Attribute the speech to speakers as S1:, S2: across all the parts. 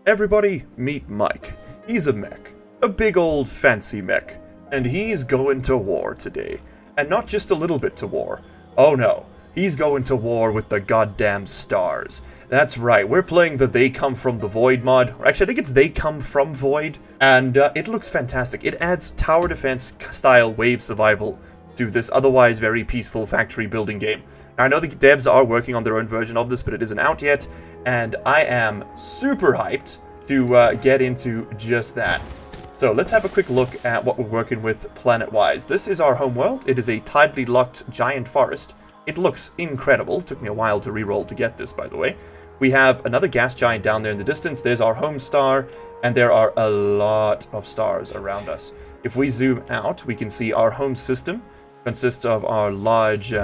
S1: Everybody, meet Mike. He's a mech. A big old fancy mech. And he's going to war today. And not just a little bit to war. Oh no, he's going to war with the goddamn stars. That's right, we're playing the They Come From the Void mod. Or actually, I think it's They Come From Void. And it looks fantastic. It adds tower defense style wave survival to this otherwise very peaceful factory building game. Now, I know the devs are working on their own version of this, but it isn't out yet, and I am super hyped to get into just that. So let's have a quick look at what we're working with planet-wise. This is our home world. It is a tidally locked giant forest. It looks incredible. It took me a while to reroll to get this, by the way. We have another gas giant down there in the distance. There's our home star, and there are a lot of stars around us. If we zoom out, we can see our home system consists of our large,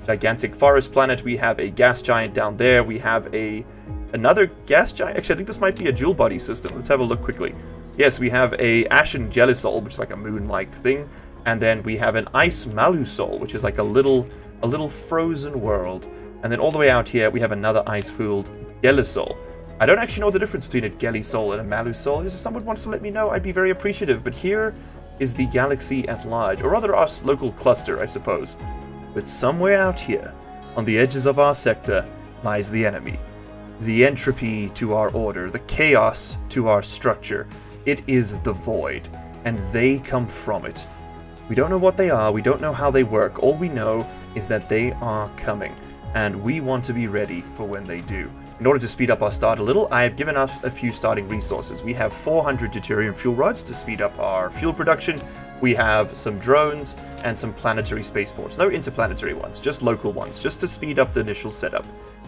S1: gigantic forest planet. We have a gas giant down there. We have another gas giant. Actually, I think this might be a dual body system. Let's have a look quickly. Yes, we have a Ashen Jellisol, which is like a moon-like thing, and then we have an Ice Malusol, which is like a little frozen world. And then all the way out here, we have another ice-filled Jellisol. I don't actually know the difference between a Jellisol and a Malusol. If someone wants to let me know, I'd be very appreciative. But here is the galaxy at large, or rather our local cluster, I suppose. But somewhere out here, on the edges of our sector, lies the enemy. The entropy to our order, the chaos to our structure. It is the void, and they come from it. We don't know what they are, we don't know how they work. All we know is that they are coming, and we want to be ready for when they do. In order to speed up our start a little, I have given us a few starting resources. We have 400 deuterium fuel rods to speed up our fuel production. We have some drones and some planetary spaceports. No interplanetary ones, just local ones, just to speed up the initial setup.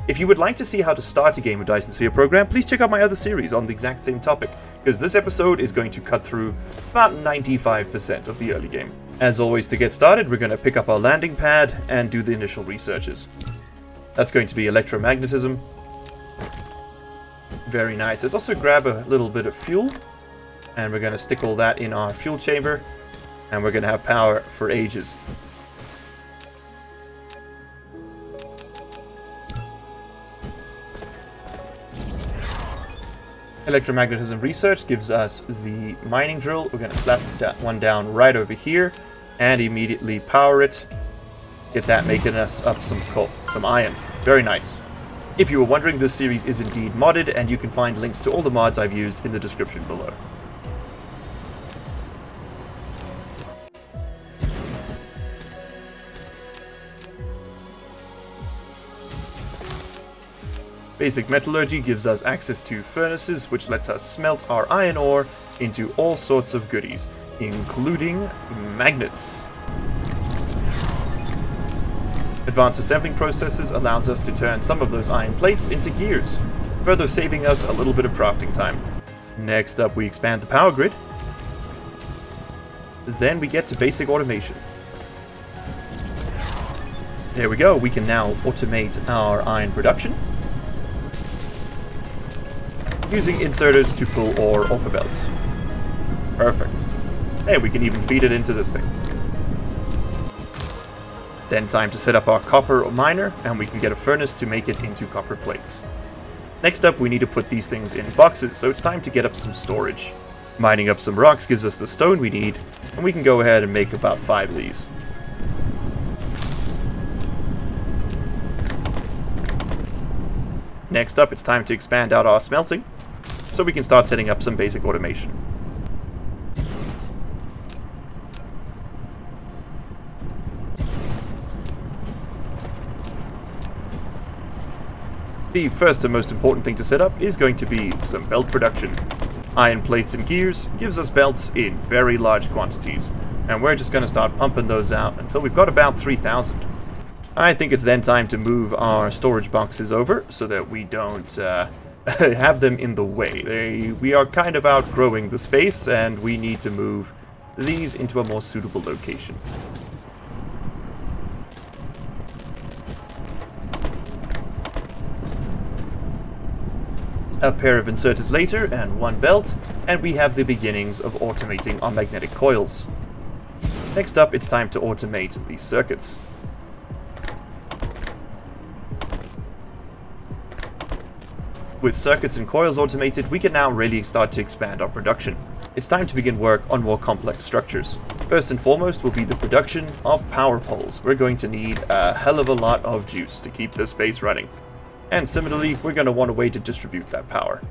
S1: If you would like to see how to start a game with Dyson Sphere program, please check out my other series on the exact same topic, because this episode is going to cut through about 95% of the early game. As always, to get started, we're going to pick up our landing pad and do the initial researches. That's going to be electromagnetism. Very nice. Let's also grab a little bit of fuel, and we're going to stick all that in our fuel chamber, and we're going to have power for ages. Electromagnetism research gives us the mining drill. We're going to slap one down right over here and immediately power it. Get that making us up some coal, some iron. Very nice. If you were wondering, this series is indeed modded, and you can find links to all the mods I've used in the description below. Basic metallurgy gives us access to furnaces, which lets us smelt our iron ore into all sorts of goodies, including magnets. Advanced assembling processes allows us to turn some of those iron plates into gears, further saving us a little bit of crafting time. Next up, we expand the power grid. Then we get to basic automation. There we go, we can now automate our iron production, using inserters to pull ore off of belts. Perfect. Hey, we can even feed it into this thing. It's then time to set up our copper miner, and we can get a furnace to make it into copper plates. Next up, we need to put these things in boxes, so it's time to get up some storage. Mining up some rocks gives us the stone we need, and we can go ahead and make about 5 of these. Next up, it's time to expand out our smelting, so we can start setting up some basic automation. The first and most important thing to set up is going to be some belt production. Iron plates and gears gives us belts in very large quantities, and we're just going to start pumping those out until we've got about 3,000. I think it's then time to move our storage boxes over so that we don't have them in the way. We are kind of outgrowing the space, and we need to move these into a more suitable location. A pair of inserters later, and one belt, and we have the beginnings of automating our magnetic coils. Next up, it's time to automate these circuits. with circuits and coils automated, we can now really start to expand our production. It's time to begin work on more complex structures. First and foremost will be the production of power poles. We're going to need a hell of a lot of juice to keep this base running. And similarly, we're going to want a way to distribute that power.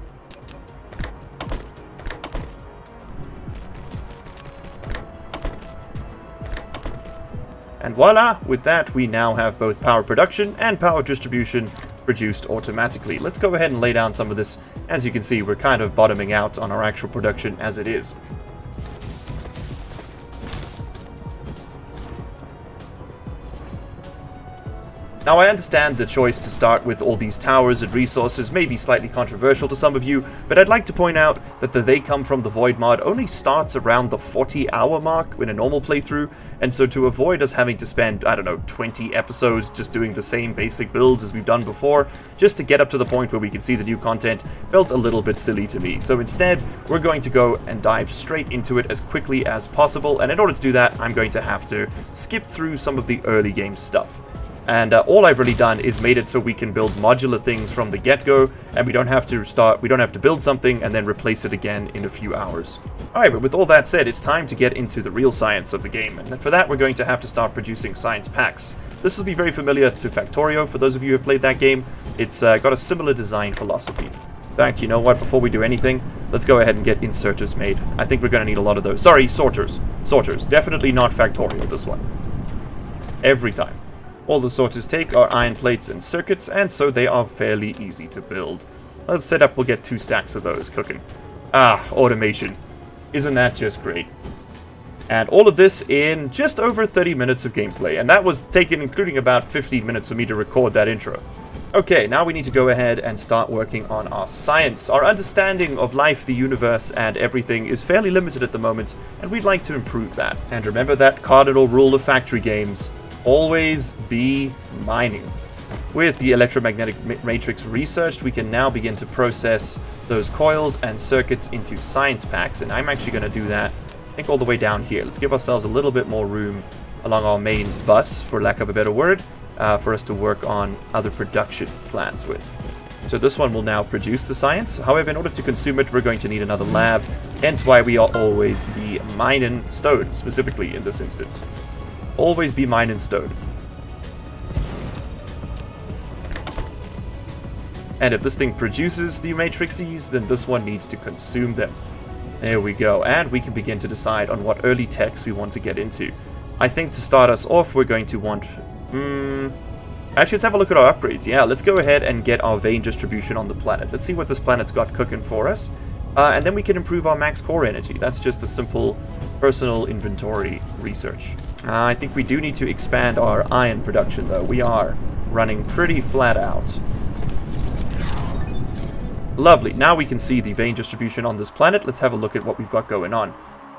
S1: And voila, with that we now have both power production and power distribution produced automatically. Let's go ahead and lay down some of this. As you can see, we're kind of bottoming out on our actual production as it is. Now, I understand the choice to start with all these towers and resources may be slightly controversial to some of you, but I'd like to point out that the They Come From the Void mod only starts around the 40-hour mark in a normal playthrough, and so to avoid us having to spend, I don't know, 20 episodes just doing the same basic builds as we've done before, just to get up to the point where we can see the new content, felt a little bit silly to me. So instead, we're going to go and dive straight into it as quickly as possible, and in order to do that, I'm going to have to skip through some of the early game stuff. And all I've really done is made it so we can build modular things from the get-go, and we don't have to build something and then replace it again in a few hours. Alright, but with all that said, it's time to get into the real science of the game, and for that we're going to have to start producing science packs. This will be very familiar to Factorio for those of you who have played that game. It's got a similar design philosophy. In fact, you know what, before we do anything, let's go ahead and get inserters made. I think we're going to need a lot of those. Sorry, sorters. Sorters. Definitely not Factorio, this one. Every time. All the sorters take are iron plates and circuits, and so they are fairly easy to build. Let's set up, we'll get 2 stacks of those cooking. Ah, automation. Isn't that just great? And all of this in just over 30 minutes of gameplay, and that was taken including about 15 minutes for me to record that intro. Okay, now we need to go ahead and start working on our science. Our understanding of life, the universe, and everything is fairly limited at the moment, and we'd like to improve that. And remember that cardinal rule of factory games. Always be mining. With the electromagnetic matrix researched, we can now begin to process those coils and circuits into science packs, and I'm actually going to do that, I think, all the way down here. Let's give ourselves a little bit more room along our main bus, for lack of a better word, for us to work on other production plans with. So this one will now produce the science. However, in order to consume it, we're going to need another lab, hence why we are always be mining stone, specifically in this instance. Always be mine and stowed. And if this thing produces the matrices, then this one needs to consume them. There we go. And we can begin to decide on what early techs we want to get into. I think to start us off, we're going to want... Actually, let's have a look at our upgrades. Yeah, let's go ahead and get our vein distribution on the planet. Let's see what this planet's got cooking for us. And then we can improve our max core energy. That's just a simple personal inventory research. I think we do need to expand our iron production, though. We are running pretty flat out. Lovely. Now we can see the vein distribution on this planet. Let's have a look at what we've got going on.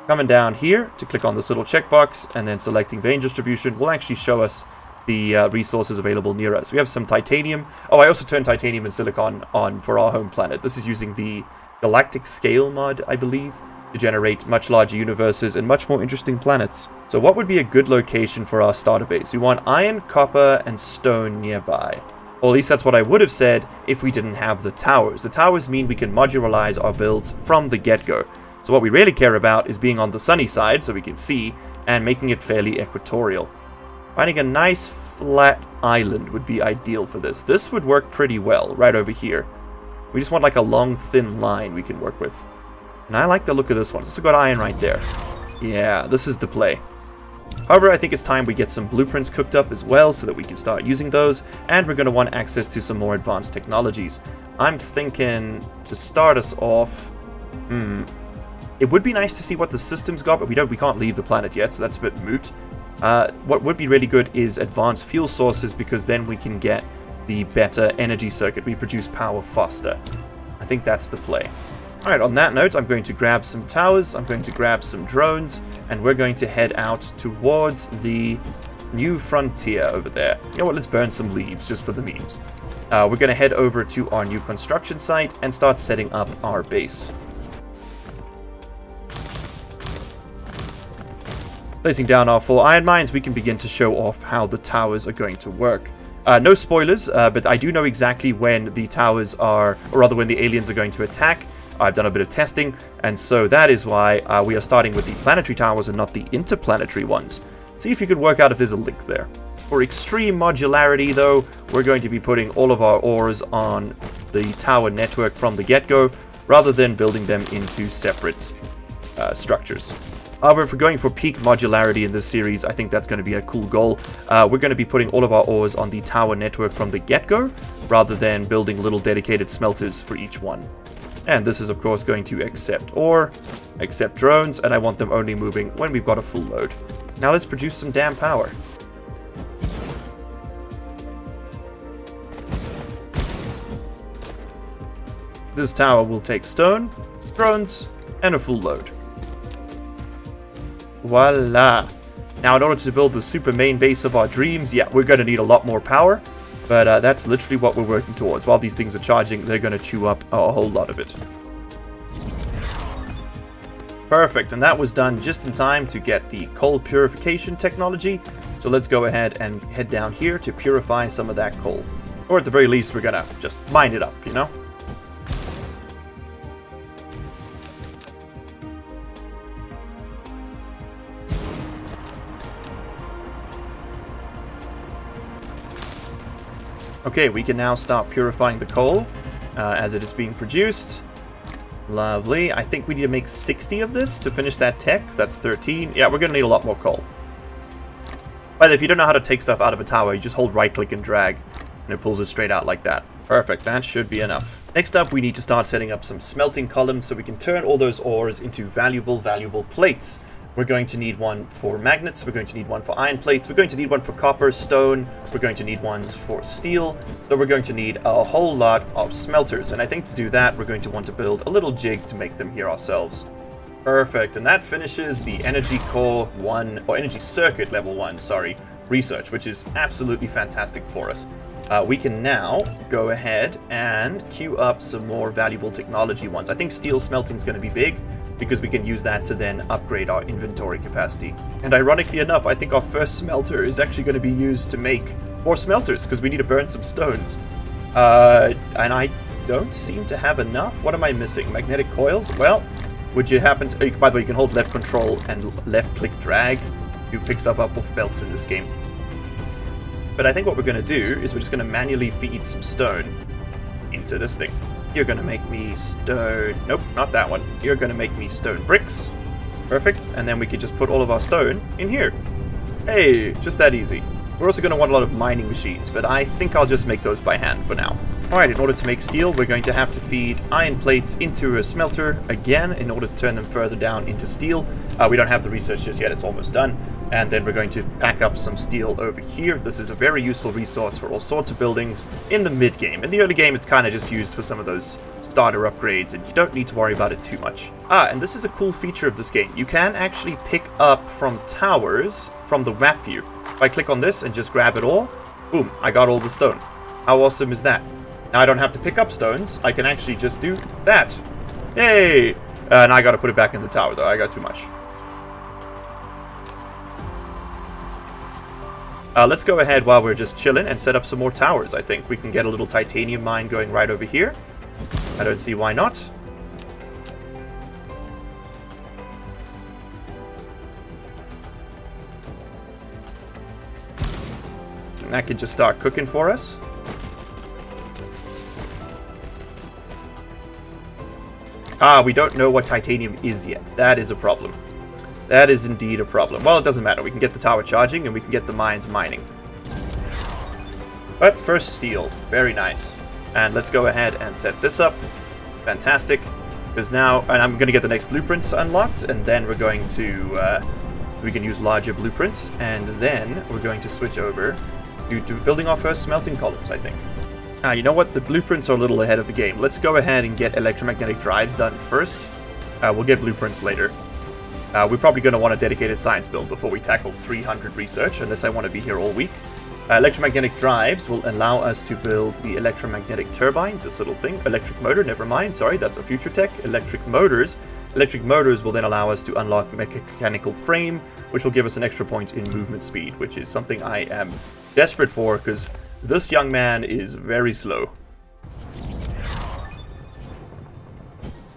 S1: Coming down here to click on this little checkbox and then selecting vein distribution will actually show us the resources available near us. We have some titanium. Oh, I also turned titanium and silicon on for our home planet. This is using the galactic scale mod, I believe, to generate much larger universes and much more interesting planets. So what would be a good location for our starter base? We want iron, copper, and stone nearby. Or at least that's what I would have said if we didn't have the towers. The towers mean we can modularize our builds from the get-go. So what we really care about is being on the sunny side, so we can see, and making it fairly equatorial. Finding a nice flat island would be ideal for this. This would work pretty well, right over here. We just want like a long, thin line we can work with. And I like the look of this one. It's a good iron right there. Yeah, this is the play. However, I think it's time we get some blueprints cooked up as well so that we can start using those, and we're going to want access to some more advanced technologies. I'm thinking to start us off, it would be nice to see what the system's got, but we can't leave the planet yet, so that's a bit moot. What would be really good is advanced fuel sources, because then we can get the better energy circuit. We produce power faster. I think that's the play. Alright, on that note, I'm going to grab some towers, I'm going to grab some drones, and we're going to head out towards the new frontier over there. You know what, let's burn some leaves just for the memes. We're going to head over to our new construction site and start setting up our base. Placing down our 4 iron mines, we can begin to show off how the towers are going to work. No spoilers, but I do know exactly when the towers are, or rather when the aliens are going to attack. I've done a bit of testing, and so that is why we are starting with the planetary towers and not the interplanetary ones. See if you can work out if there's a link there. For extreme modularity, though, we're going to be putting all of our ores on the tower network from the get-go, rather than building them into separate structures. However, if we're going for peak modularity in this series, I think that's going to be a cool goal. We're going to be putting all of our ores on the tower network from the get-go, rather than building little dedicated smelters for each one. And this is, of course, going to accept ore, accept drones, and I want them only moving when we've got a full load. Now let's produce some damn power. This tower will take stone, drones, and a full load. Voila! Now, in order to build the super main base of our dreams, yeah, we're going to need a lot more power. But that's literally what we're working towards. While these things are charging, they're going to chew up a whole lot of it. Perfect, and that was done just in time to get the coal purification technology. So let's go ahead and head down here to purify some of that coal. Or at the very least, we're going to just mine it up, you know? Okay, we can now start purifying the coal as it is being produced. Lovely. I think we need to make 60 of this to finish that tech. That's 13. Yeah, we're going to need a lot more coal. But if you don't know how to take stuff out of a tower, you just hold right-click and drag, and it pulls it straight out like that. Perfect. That should be enough. Next up, we need to start setting up some smelting columns so we can turn all those ores into valuable plates. We're going to need one for magnets, we're going to need one for iron plates, we're going to need one for copper, stone, we're going to need ones for steel, so we're going to need a whole lot of smelters, and I think to do that, we're going to want to build a little jig to make them here ourselves. Perfect, and that finishes the Energy Core 1, or Energy Circuit Level 1, sorry, research, which is absolutely fantastic for us. We can now go ahead and queue up some more valuable technology ones. I think steel smelting is going to be big, because we can use that to then upgrade our inventory capacity. And ironically enough, I think our first smelter is actually going to be used to make more smelters, because we need to burn some stones. And I don't seem to have enough. What am I missing? Magnetic coils? Well, would you happen to... by the way, you can hold left control and left click drag to pick stuff up off belts in this game. But I think what we're going to do is we're just going to manually feed some stone into this thing. You're going to make me stone... nope, not that one. You're going to make me stone bricks. Perfect. And then we can just put all of our stone in here. Hey, just that easy. We're also going to want a lot of mining machines, but I think I'll just make those by hand for now. Alright, in order to make steel, we're going to have to feed iron plates into a smelter again in order to turn them further down into steel. We don't have the research just yet, it's almost done. And then we're going to pack up some steel over here. This is a very useful resource for all sorts of buildings in the mid-game. In the early game, it's kind of just used for some of those starter upgrades, and you don't need to worry about it too much. And this is a cool feature of this game. You can actually pick up from towers from the map view. If I click on this and just grab it all, boom, I got all the stone. How awesome is that? Now I don't have to pick up stones, I can actually just do that. Yay! And I gotta put it back in the tower though, I got too much. Let's go ahead while we're just chilling and set up some more towers. I think we can get a little titanium mine going right over here. I don't see why not. And that can just start cooking for us. We don't know what titanium is yet. That is a problem. That is indeed a problem. Well, it doesn't matter. We can get the tower charging and we can get the mines mining. But first steel. Very nice. And let's go ahead and set this up. Fantastic. Because now, and I'm going to get the next blueprints unlocked, and then we're going to, we can use larger blueprints, and then we're going to switch over to building our first smelting columns, I think. You know what? The blueprints are a little ahead of the game. Let's go ahead and get electromagnetic drives done first. We'll get blueprints later. We're probably going to want a dedicated science build before we tackle 300 research, unless I want to be here all week. Electromagnetic drives will allow us to build the electromagnetic turbine, this little thing. Electric motor, never mind, sorry, that's a future tech. Electric motors. Electric motors will then allow us to unlock mechanical frame, which will give us an extra point in movement speed, which is something I am desperate for, because This young man is very slow.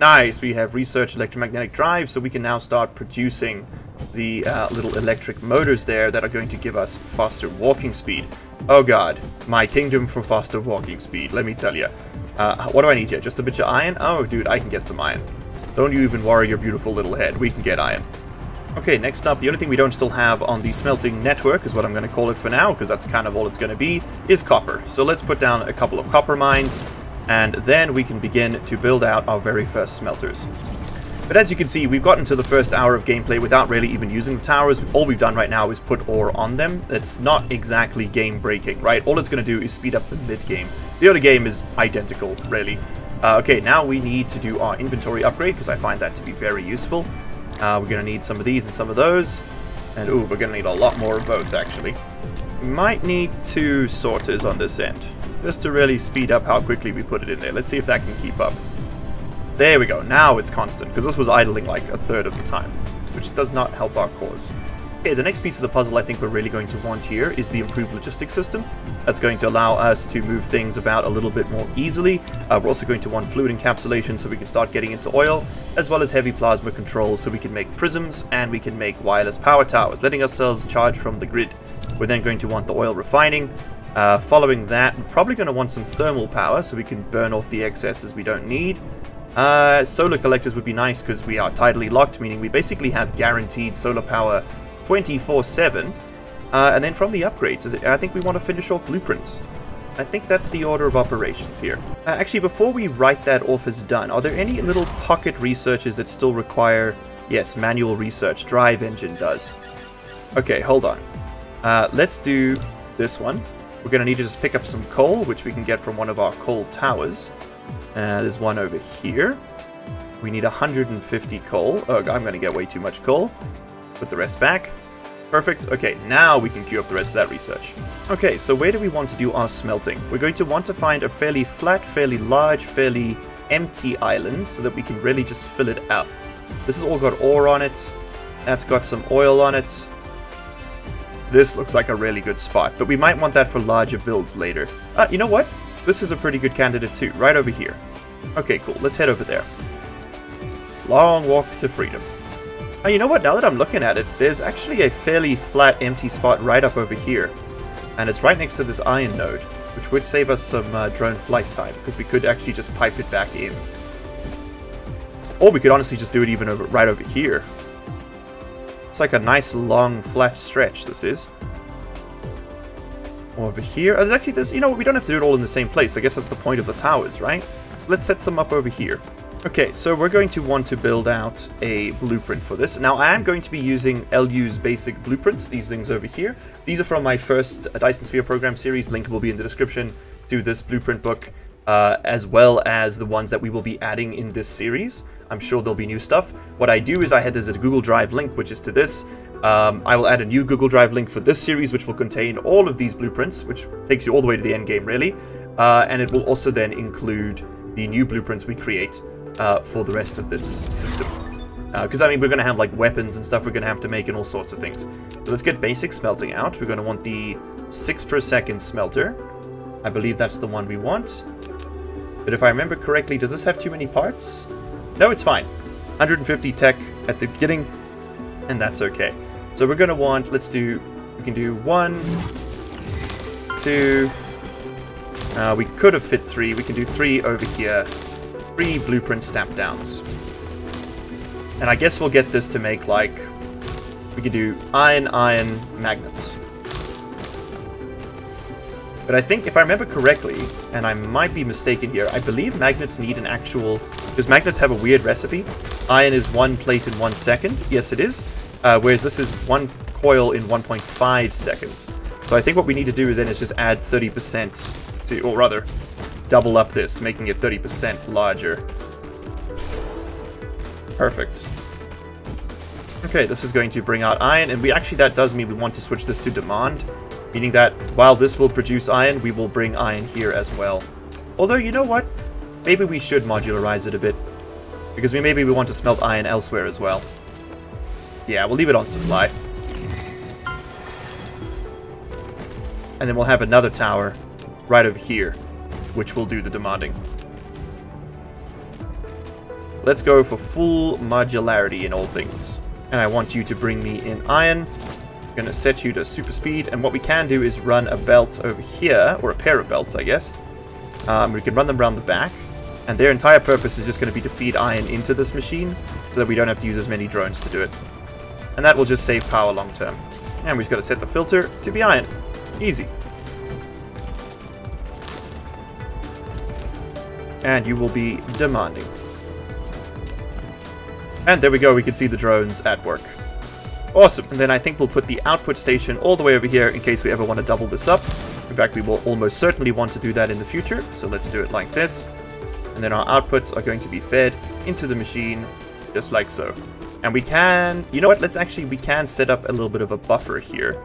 S1: Nice, we have research electromagnetic drive, so we can now start producing the little electric motors there that are going to give us faster walking speed. Oh god, my kingdom for faster walking speed, let me tell you. What do I need here? Just a bit of iron? Oh dude, I can get some iron. Don't you even worry your beautiful little head, we can get iron. Okay, next up, the only thing we don't still have on the smelting network, is what I'm going to call it for now, because that's kind of all it's going to be, is copper. So let's put down a couple of copper mines, and then we can begin to build out our very first smelters. But as you can see, we've gotten to the first hour of gameplay without really even using the towers. All we've done right now is put ore on them. It's not exactly game-breaking, right? All it's going to do is speed up the mid-game. The other game is identical, really. Okay, now we need to do our inventory upgrade, because I find that to be very useful. We're going to need some of these and some of those. And, ooh, we're going to need a lot more of both, actually. We might need 2 sorters on this end, just to really speed up how quickly we put it in there. Let's see if that can keep up. There we go, now it's constant, because this was idling like a third of the time, which does not help our cause. Okay, the next piece of the puzzle I think we're really going to want here is the improved logistics system. That's going to allow us to move things about a little bit more easily. We're also going to want fluid encapsulation so we can start getting into oil, as well as heavy plasma control so we can make prisms and we can make wireless power towers, letting ourselves charge from the grid. We're then going to want the oil refining. Following that, we're probably going to want some thermal power so we can burn off the excesses we don't need. Solar collectors would be nice because we are tidally locked, meaning we basically have guaranteed solar power 24/7. And then from the upgrades, I think we want to finish off blueprints. I think that's the order of operations here. Actually, before we write that off as done, are there any little pocket researches that still require, yes, manual research? Drive engine does. Okay, hold on. Let's do this one. We're going to need to just pick up some coal, which we can get from one of our coal towers. There's one over here. We need 150 coal. Oh, I'm going to get way too much coal. Put the rest back. Perfect. Okay, now we can queue up the rest of that research. Okay, so where do we want to do our smelting? We're going to want to find a fairly flat, fairly large, fairly empty island so that we can really just fill it out. This has all got ore on it. That's got some oil on it. This looks like a really good spot, but we might want that for larger builds later. You know what? This is a pretty good candidate too, right over here. Okay, cool. Let's head over there. Long walk to freedom. Oh, you know what? Now that I'm looking at it, there's actually a fairly flat, empty spot right up over here. And it's right next to this iron node, which would save us some drone flight time, because we could actually just pipe it back in. Or we could honestly just do it even right over here. It's like a nice, long, flat stretch, this is. Over here. Actually, there's, you know what, we don't have to do it all in the same place. I guess that's the point of the towers, right? Let's set some up over here. Okay, so we're going to want to build out a blueprint for this. Now, I am going to be using LU's basic blueprints, these things over here. These are from my first Dyson Sphere program series. Link will be in the description to this blueprint book, as well as the ones that we will be adding in this series. I'm sure there'll be new stuff. What I do is there's a Google Drive link, which is to this. I will add a new Google Drive link for this series, which will contain all of these blueprints, which takes you all the way to the end game, really. And it will also then include the new blueprints we create for the rest of this system. Because, I mean, we're going to have, like, weapons and stuff we're going to have to make and all sorts of things. So let's get basic smelting out. We're going to want the 6 per second smelter. I believe that's the one we want. But if I remember correctly, does this have too many parts? No, it's fine. 150 tech at the beginning, and that's okay. So we're going to want, we can do 1, 2, we could have fit 3. We can do 3 over here. 3 blueprint stamp downs. And I guess we'll get this to make, like, we could do iron magnets. But I think, if I remember correctly, and I might be mistaken here, I believe magnets need an actual... Because magnets have a weird recipe. Iron is 1 plate in 1 second. Yes, it is. Whereas this is 1 coil in 1.5 seconds. So I think what we need to do then is just add 30% to... Or rather, double up this, making it 30% larger. Perfect. Okay, this is going to bring out iron, and that does mean we want to switch this to demand. Meaning that while this will produce iron, we will bring iron here as well. Although, you know what? Maybe we should modularize it a bit. Because maybe we want to smelt iron elsewhere as well. Yeah, we'll leave it on supply. And then we'll have another tower right over here, which will do the demanding. Let's go for full modularity in all things. And I want you to bring me in iron. I'm going to set you to super speed. And what we can do is run a belt over here, or a pair of belts, I guess. We can run them around the back. And their entire purpose is just going to be to feed iron into this machine, so that we don't have to use as many drones to do it. And that will just save power long term. And we've got to set the filter to be iron. Easy. And you will be demanding. And there we go, we can see the drones at work. Awesome. And then I think we'll put the output station all the way over here in case we ever want to double this up. In fact, we will almost certainly want to do that in the future. So let's do it like this. And then our outputs are going to be fed into the machine just like so. And we can, you know what, we can set up a little bit of a buffer here.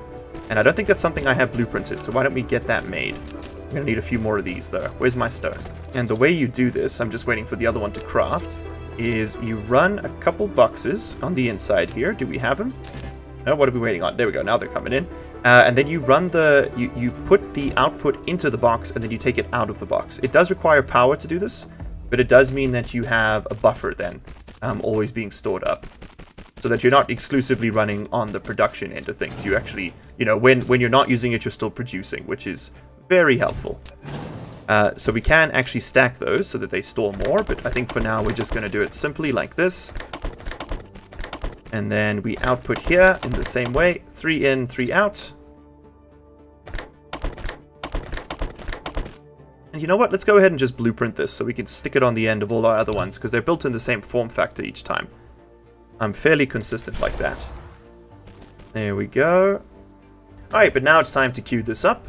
S1: And I don't think that's something I have blueprinted, so why don't we get that made? I'm going to need a few more of these though. Where's my stone? And the way you do this, I'm just waiting for the other one to craft, is you run a couple boxes on the inside here. Do we have them? No, what are we waiting on? There we go, now they're coming in. And then you run you put the output into the box and then you take it out of the box. It does require power to do this, but it does mean that you have a buffer then, always being stored up. So that you're not exclusively running on the production end of things. You actually, you know, when you're not using it, you're still producing, which is very helpful. So we can actually stack those so that they store more, but I think for now we're just going to do it simply like this. And then we output here in the same way, 3 in, 3 out. And you know what, let's go ahead and just blueprint this so we can stick it on the end of all our other ones, because they're built in the same form factor each time. I'm fairly consistent like that. There we go. Alright, but now it's time to queue this up.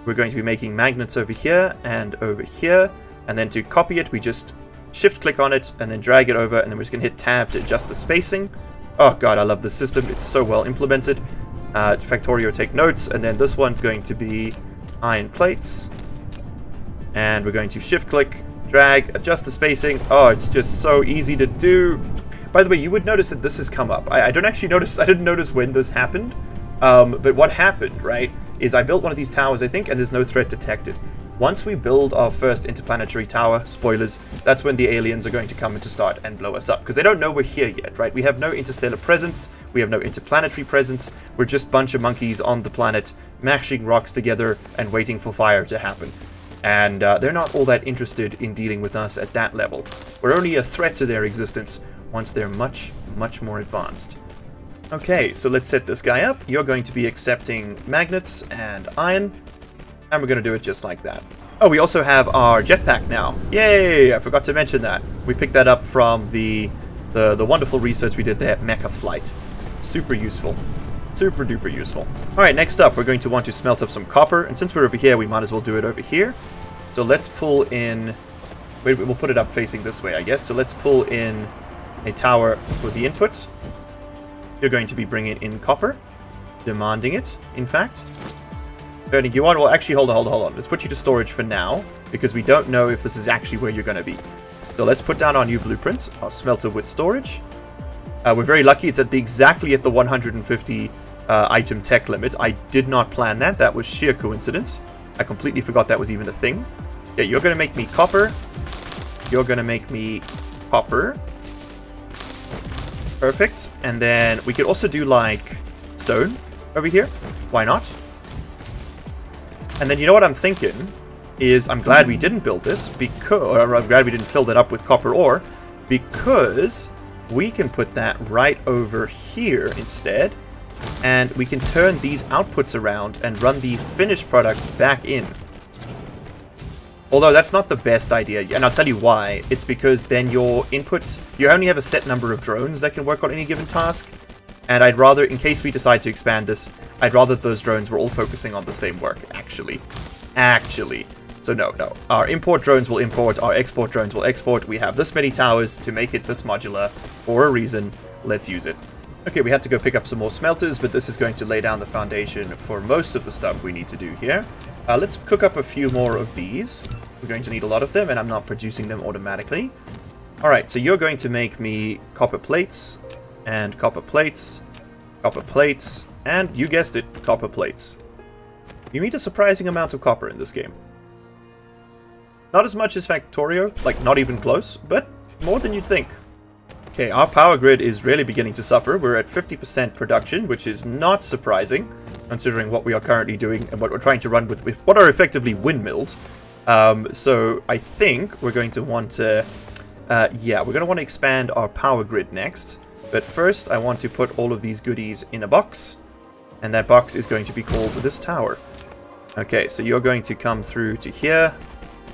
S1: We're going to be making magnets over here and over here. And then to copy it, we just shift-click on it and then drag it over. And then we're just going to hit tab to adjust the spacing. Oh god, I love this system. It's so well implemented. Factorio, take notes. And then this one's going to be iron plates. And we're going to shift-click, drag, adjust the spacing. Oh, it's just so easy to do. By the way, you would notice that this has come up. I didn't notice when this happened. But what happened, right, is I built one of these towers, I think, and there's no threat detected. Once we build our first interplanetary tower, spoilers, that's when the aliens are going to come in to start and blow us up. Because they don't know we're here yet, right? We have no interstellar presence. We have no interplanetary presence. We're just a bunch of monkeys on the planet, mashing rocks together and waiting for fire to happen. And they're not all that interested in dealing with us at that level. We're only a threat to their existence once they're much, much more advanced. Okay, so let's set this guy up. You're going to be accepting magnets and iron, and we're going to do it just like that. Oh, we also have our jetpack now. Yay! I forgot to mention that. We picked that up from the wonderful research we did there at Mecha Flight. Super useful. Super duper useful. Alright, next up, we're going to want to smelt up some copper, and since we're over here, we might as well do it over here. So let's pull in... Wait, we'll put it up facing this way, I guess. So let's pull in a tower for the input. You're going to be bringing in copper, demanding it, in fact. Turning you on. Well, actually, hold on. Let's put you to storage for now, because we don't know if this is actually where you're going to be. So let's put down our new blueprint, our smelter with storage. We're very lucky. It's exactly at the 150 item tech limit. I did not plan that. That was sheer coincidence. I completely forgot that was even a thing. Yeah, you're going to make me copper. You're going to make me copper. Perfect. And then we could also do, like, stone over here. Why not? And then you know what I'm thinking is I'm glad we didn't build this because... Or I'm glad we didn't fill that up with copper ore, because we can put that right over here instead. And we can turn these outputs around and run the finished product back in. Although that's not the best idea, and I'll tell you why. It's because then your inputs, you only have a set number of drones that can work on any given task. And I'd rather, in case we decide to expand this, I'd rather those drones were all focusing on the same work, actually. So no. Our import drones will import, our export drones will export. We have this many towers to make it this modular for a reason. Let's use it. Okay, we had to go pick up some more smelters, but this is going to lay down the foundation for most of the stuff we need to do here. Let's cook up a few more of these. We're going to need a lot of them, and I'm not producing them automatically. Alright, so you're going to make me copper plates, and copper plates, and you guessed it, copper plates. You need a surprising amount of copper in this game. Not as much as Factorio, like not even close, but more than you'd think. Okay, our power grid is really beginning to suffer. We're at 50% production, which is not surprising, considering what we are currently doing and what we're trying to run with what are effectively windmills. So I think we're going to want to, yeah, we're going to want to expand our power grid next. But first, I want to put all of these goodies in a box, and that box is going to be called this tower. Okay, so you're going to come through to here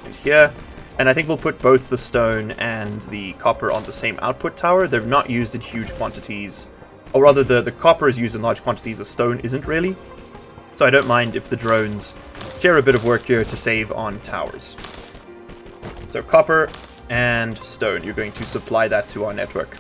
S1: and here. And I think we'll put both the stone and the copper on the same output tower. They're not used in huge quantities. Or rather, the copper is used in large quantities, the stone isn't really. So I don't mind if the drones share a bit of work here to save on towers. So copper and stone, you're going to supply that to our network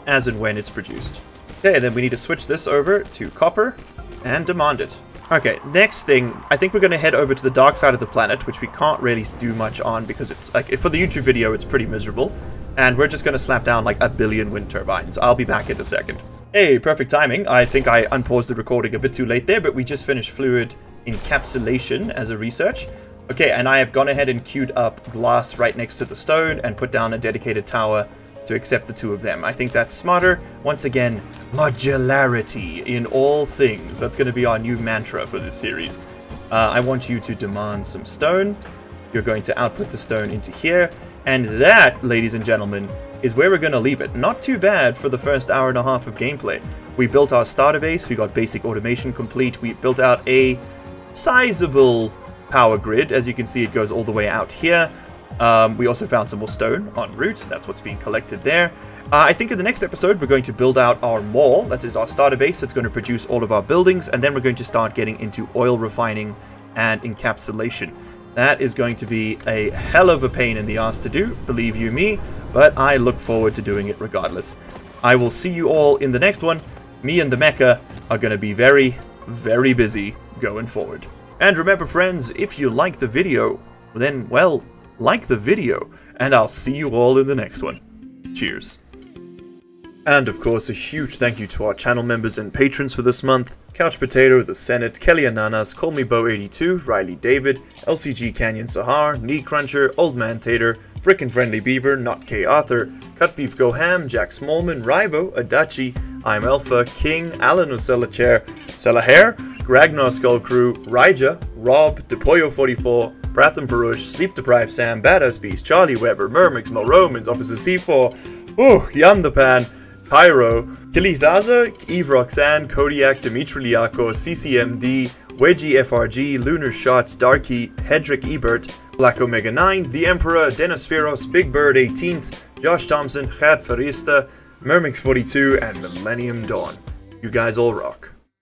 S1: as and when it's produced. Okay, then we need to switch this over to copper and demand it. Okay, next thing, I think we're going to head over to the dark side of the planet, which we can't really do much on because it's, like, for the YouTube video, it's pretty miserable. And we're just going to slap down, like, 1 billion wind turbines. I'll be back in a second. Hey, perfect timing. I think I unpaused the recording a bit too late there, but we just finished fluid encapsulation as a research. Okay, and I have gone ahead and queued up glass right next to the stone and put down a dedicated tower to accept the two of them. I think that's smarter. Once again, modularity in all things. That's going to be our new mantra for this series. I want you to demand some stone. You're going to output the stone into here. And that, ladies and gentlemen, is where we're going to leave it. Not too bad for the first hour and a half of gameplay. We built our starter base. We got basic automation complete. We built out a sizable power grid. As you can see, it goes all the way out here. We also found some more stone en route. That's what's being collected there. I think in the next episode, we're going to build out our mall. That is our starter base. That's going to produce all of our buildings. And then we're going to start getting into oil refining and encapsulation. That is going to be a hell of a pain in the ass to do, believe you me. But I look forward to doing it regardless. I will see you all in the next one. Me and the mecha are going to be very, very busy going forward. And remember, friends, if you like the video, then, well, like the video, and I'll see you all in the next one. Cheers. And of course, a huge thank you to our channel members and patrons for this month. Couch Potato, The Senate, Kelly Ananas, Call Me Bo 82, Riley David, LCG Canyon Sahar, Knee Cruncher, Old Man Tater, Frickin' Friendly Beaver, Not K Arthur, Cut Beef Go Ham, Jack Smallman, Rivo, Adachi, I'm Alpha, King, Alan Osella Chair, Hair, Ragnar Skull Crew, Raija, Rob, Depoyo 44, Pratham Parush, Sleep Deprived Sam, Badass Beast, Charlie Weber, Mermix, Mo Romans, Officer C4, Yan the Pan, Pyro, Kilithaza, Eve Roxanne, Kodiak, Dimitri Liako, CCMD, Wedgie FRG, Lunar Shots, Darky, Hedrick Ebert, Black Omega 9, The Emperor, Denisferos, Big Bird 18th, Josh Thompson, Chad Farista, Mermix 42, and Millennium Dawn. You guys all rock.